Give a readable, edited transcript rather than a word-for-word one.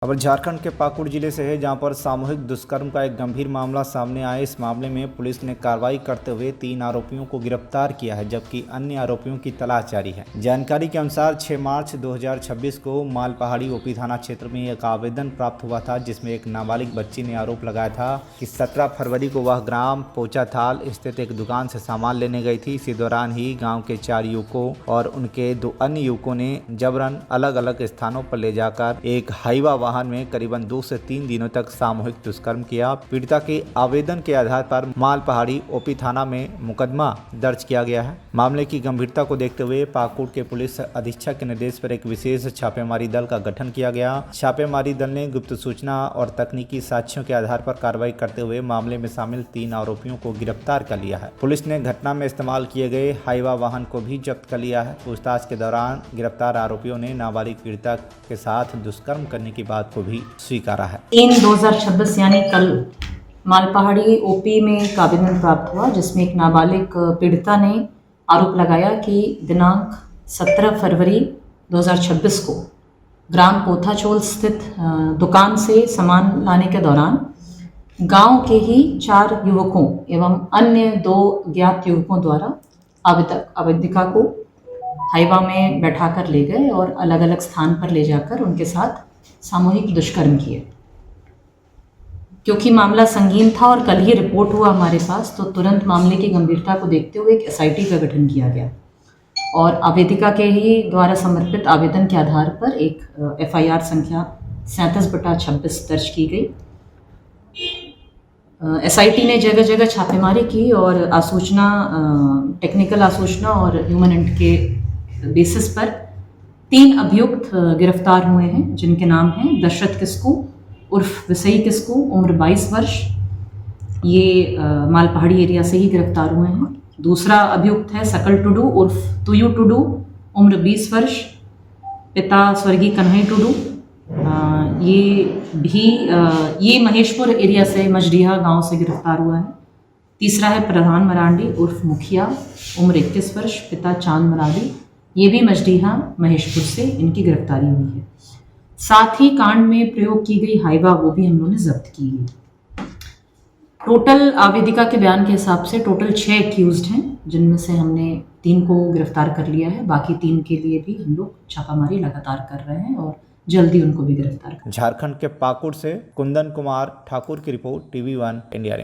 अब झारखंड के पाकुड़ जिले से है, जहां पर सामूहिक दुष्कर्म का एक गंभीर मामला सामने आया। इस मामले में पुलिस ने कार्रवाई करते हुए 3 आरोपियों को गिरफ्तार किया है, जबकि अन्य आरोपियों की तलाश जारी है। जानकारी के अनुसार 6 मार्च 2026 को मालपहाड़ी ओपी थाना क्षेत्र में एक आवेदन प्राप्त हुआ था, जिसमें एक नाबालिग बच्ची ने आरोप लगाया था कि 17 फरवरी को वह ग्राम पोचाथाल स्थित एक दुकान से सामान लेने गई थी। इसी दौरान ही गाँव के 4 युवकों और उनके 2 अन्य युवकों ने जबरन अलग अलग स्थानों पर ले जाकर एक हाईवा वाहन में करीबन 2 से 3 दिनों तक सामूहिक दुष्कर्म किया। पीड़िता के आवेदन के आधार पर मालपहाड़ी ओपी थाना में मुकदमा दर्ज किया गया है। मामले की गंभीरता को देखते हुए पाकुड़ के पुलिस अधीक्षक के निर्देश पर एक विशेष छापेमारी दल का गठन किया गया। छापेमारी दल ने गुप्त सूचना और तकनीकी साक्ष्यों के आधार पर कार्रवाई करते हुए मामले में शामिल 3 आरोपियों को गिरफ्तार कर लिया है। पुलिस ने घटना में इस्तेमाल किए गए हाईवा वाहन को भी जब्त कर लिया है। पूछताछ के दौरान गिरफ्तार आरोपियों ने नाबालिग पीड़िता के साथ दुष्कर्म करने की बात को भी स्वीकारा है। 3/2026 यानी कल मालपहाड़ी ओपी में एक आवेदन प्राप्त हुआ, जिसमें एक नाबालिग पीड़िता ने आरोप लगाया कि दिनांक 17 फरवरी 2026 को ग्राम पोथाचोल स्थित दुकान से सामान लाने के दौरान गांव के ही 4 युवकों एवं अन्य 2 ज्ञात युवकों द्वारा आवेदिका को हाईवा में बैठाकर ले गए और अलग अलग स्थान पर ले जाकर उनके साथ सामूहिक दुष्कर्म किए। क्योंकि मामला संगीन था और कल ही रिपोर्ट हुआ हमारे पास, तो तुरंत मामले की गंभीरता को देखते हुए एक एसआईटी का गठन किया गया और आवेदिका के ही द्वारा समर्पित आवेदन के आधार पर एक एफआईआर संख्या 37/26 दर्ज की गई। एसआईटी ने जगह जगह छापेमारी की और टेक्निकल आसूचना और ह्यूमन एंड के बेसिस पर 3 अभियुक्त गिरफ्तार हुए हैं, जिनके नाम हैं दशरथ किस्कू उर्फ विसई किस्कू, उम्र 22 वर्ष। ये मालपहाड़ी एरिया से ही गिरफ्तार हुए हैं। दूसरा अभियुक्त है सकल टुडू उर्फ तुयू टुडू, उम्र 20 वर्ष, पिता स्वर्गीय कन्हई टुडू। ये महेशपुर एरिया से मजडीहा गांव से गिरफ्तार हुआ है। तीसरा है प्रधान मरांडी उर्फ मुखिया, उम्र 21 वर्ष, पिता चांद मरांडी। ये भी मजडीहा महेशपुर से इनकी गिरफ्तारी हुई है। साथ ही कांड में प्रयोग की गई हाईवा वो भी हम लोगों ने जब्त की है। टोटल आवेदिका के बयान के हिसाब से टोटल 6 एक्यूज्ड हैं, जिनमें से हमने 3 को गिरफ्तार कर लिया है। बाकी 3 के लिए भी हम लोग छापामारी लगातार कर रहे हैं और जल्दी उनको भी गिरफ्तार कर। झारखंड के पाकुड़ से कुंदन कुमार ठाकुर की रिपोर्ट, TV1 इंडिया।